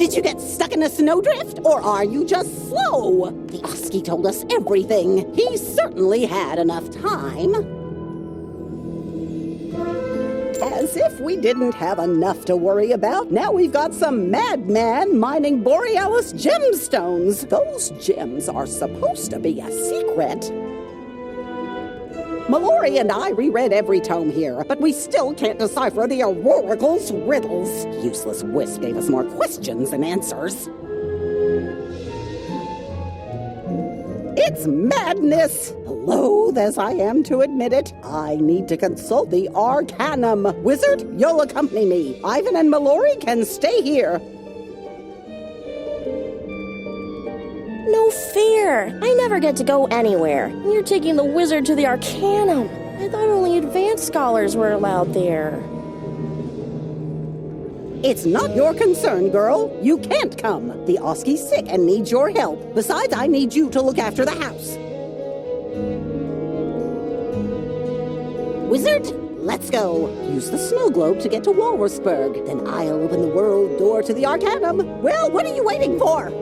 Did you get stuck in a snowdrift? Or are you just slow? The Oski told us everything. He certainly had enough time. As if we didn't have enough to worry about, now we've got some madman mining Borealis gemstones. Those gems are supposed to be a secret. Mallory and I reread every tome here, but we still can't decipher the Auroracle's riddles. Useless Wisp gave us more questions than answers. It's madness! Loath as I am to admit it, I need to consult the Arcanum. Wizard, you'll accompany me. Ivan and Mallory can stay here. No fair! I never get to go anywhere. You're taking the wizard to the Arcanum. I thought only advanced scholars were allowed there. It's not your concern, girl. You can't come. The Oski's sick and needs your help. Besides, I need you to look after the house. Wizard, let's go. Use the snow globe to get to Walrusburg. Then I'll open the world door to the Arcanum. Well, what are you waiting for?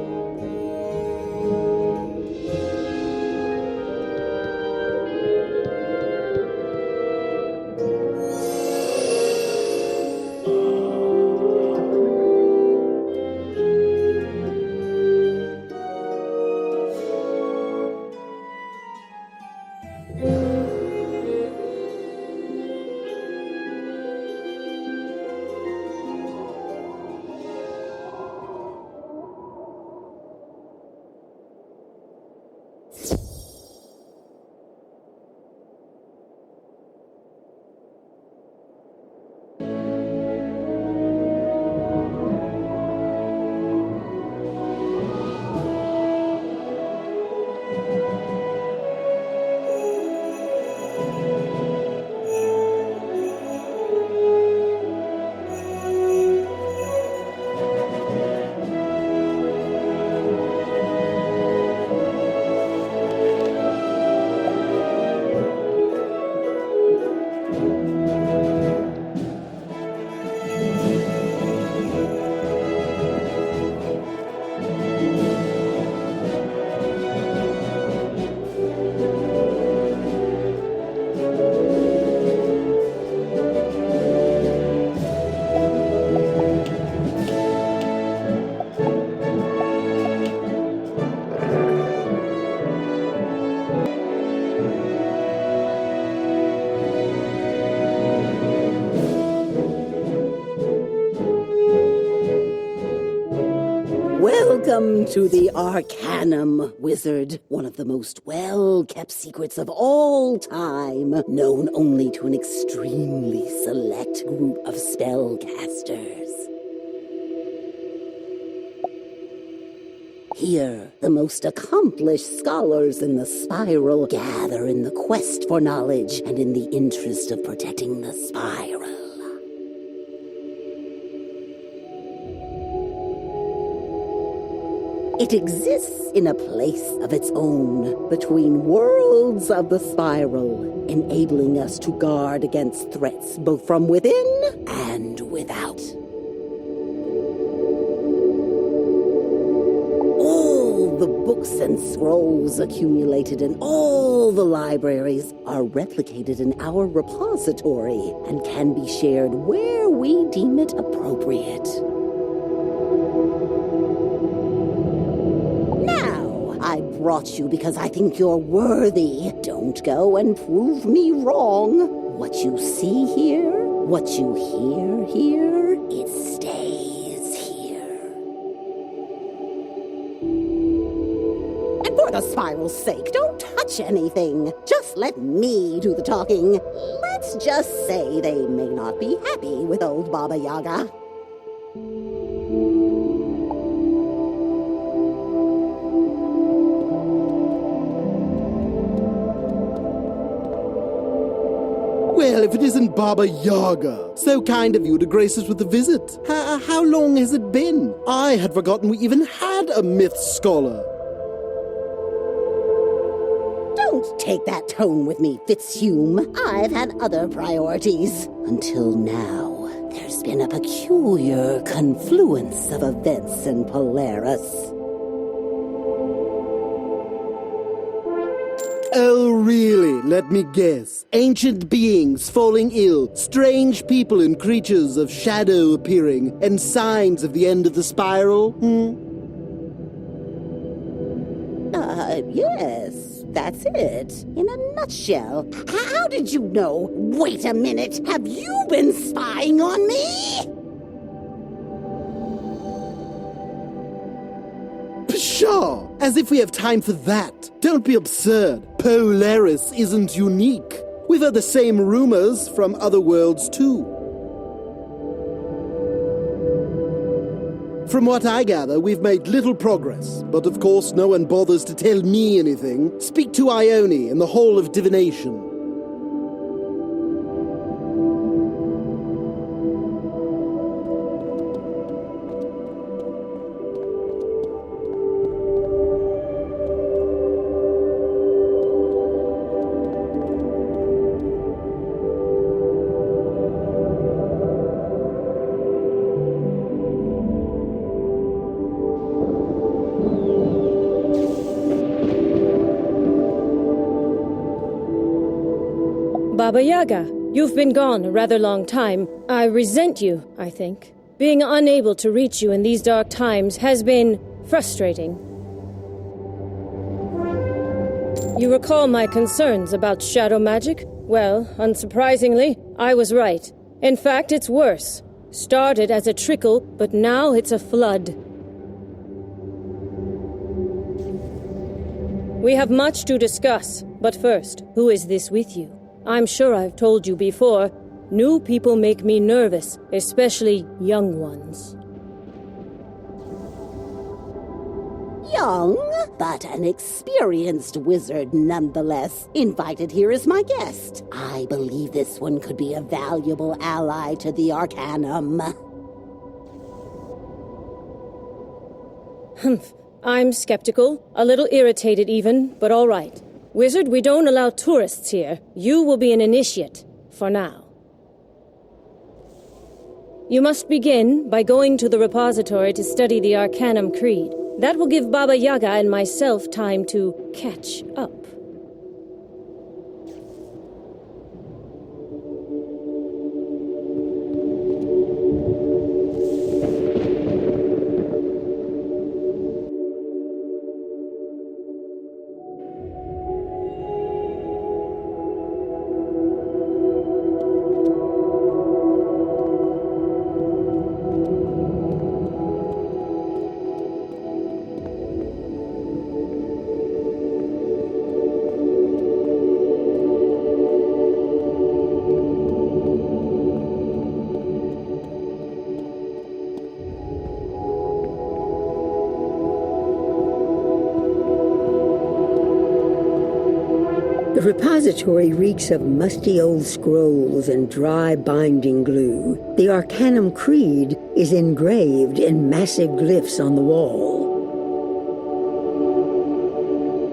Welcome to the Arcanum, Wizard. One of the most well-kept secrets of all time, known only to an extremely select group of spellcasters. Here, the most accomplished scholars in the spiral gather in the quest for knowledge and in the interest of protecting the spiral. It exists in a place of its own, between worlds of the spiral, enabling us to guard against threats both from within and without. All the books and scrolls accumulated in all the libraries are replicated in our repository and can be shared where we deem it appropriate. I brought you because I think you're worthy. Don't go and prove me wrong. What you see here, what you hear here, it stays here. And for the spiral's sake, don't touch anything. Just let me do the talking. Let's just say they may not be happy with old Baba Yaga. Well, if it isn't Baba Yaga. So kind of you to grace us with a visit. How long has it been? I had forgotten we even had a myth scholar. Don't take that tone with me, Fitzhume. I've had other priorities. Until now, There's been a peculiar confluence of events in Polaris. Oh, really? Let me guess. Ancient beings falling ill, strange people and creatures of shadow appearing, and signs of the end of the spiral? Yes, that's it. In a nutshell. How did you know? Wait a minute, have you been spying on me? Pshaw! As if we have time for that. Don't be absurd. Polaris isn't unique. We've heard the same rumors from other worlds, too. From what I gather, we've made little progress, but of course no one bothers to tell me anything. Speak to Ione in the Hall of Divination. Baba Yaga, you've been gone a rather long time. I resent you, I think. Being unable to reach you in these dark times has been frustrating. You recall my concerns about shadow magic? Well, unsurprisingly, I was right. In fact, it's worse. Started as a trickle, but now it's a flood. We have much to discuss, but first, who is this with you? I'm sure I've told you before, new people make me nervous, especially young ones. Young, but an experienced wizard nonetheless, invited here as my guest. I believe this one could be a valuable ally to the Arcanum. Humph. I'm skeptical, a little irritated even, but all right. Wizard, we don't allow tourists here. You will be an initiate, for now. You must begin by going to the repository to study the Arcanum Creed. That will give Baba Yaga and myself time to catch up. The repository reeks of musty old scrolls and dry binding glue. The Arcanum Creed is engraved in massive glyphs on the wall.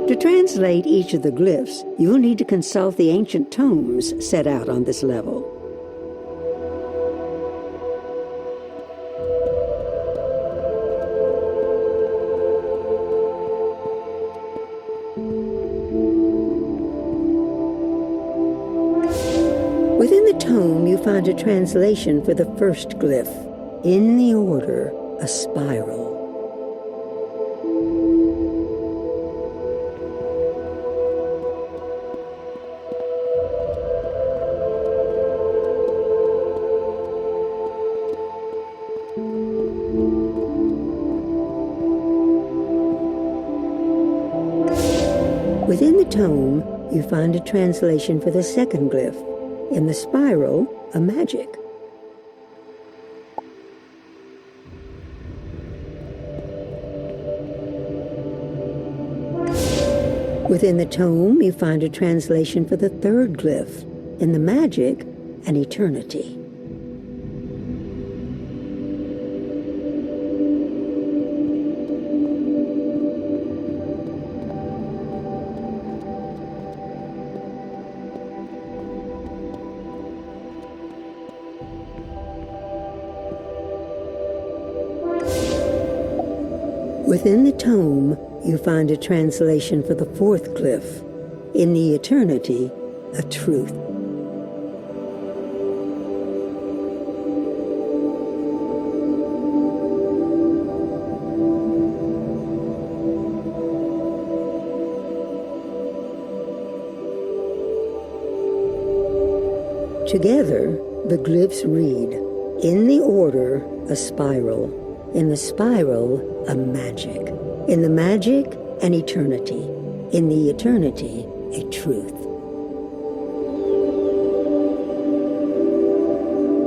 To translate each of the glyphs, you'll need to consult the ancient tomes set out on this level. Within the tome, you find a translation for the first glyph. In the order, a spiral. Within the tome, you find a translation for the second glyph. In the spiral, a magic. Within the tome, you find a translation for the third glyph. In the magic, an eternity. Within the tome, you find a translation for the fourth glyph. In the eternity, a truth. Together, the glyphs read, in the order, a spiral. In the spiral, a magic. In the magic, an eternity. In the eternity, a truth.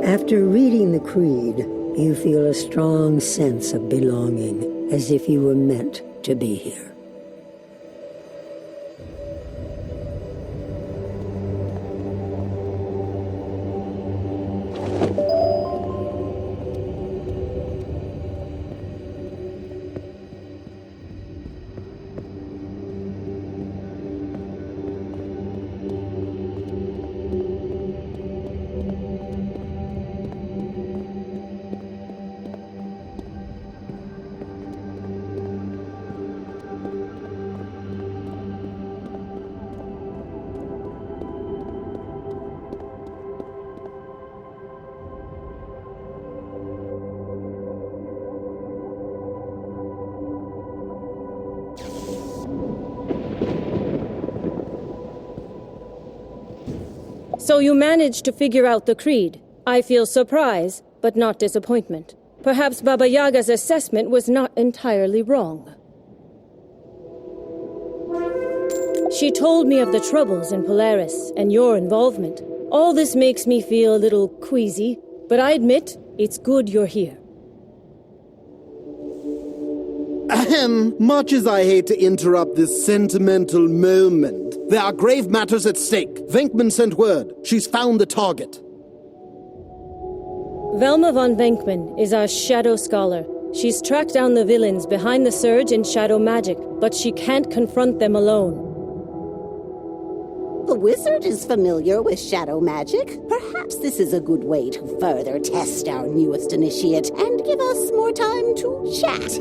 After reading the creed, you feel a strong sense of belonging, as if you were meant to be here. So you managed to figure out the creed. I feel surprise, but not disappointment. Perhaps Baba Yaga's assessment was not entirely wrong. She told me of the troubles in Polaris and your involvement. All this makes me feel a little queasy, but I admit it's good you're here. Ahem. Much as I hate to interrupt this sentimental moment, there are grave matters at stake. Venkman sent word. She's found the target. Velma von Venkman is our shadow scholar. She's tracked down the villains behind the surge in shadow magic, but she can't confront them alone. The wizard is familiar with shadow magic. Perhaps this is a good way to further test our newest initiate and give us more time to chat.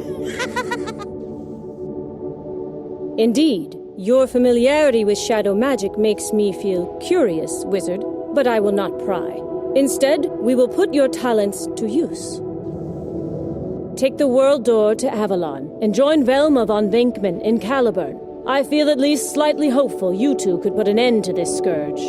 Indeed, your familiarity with shadow magic makes me feel curious, wizard, but I will not pry. Instead, we will put your talents to use. Take the world door to Avalon and join Velma von Venkman in Caliburn. I feel at least slightly hopeful you two could put an end to this scourge.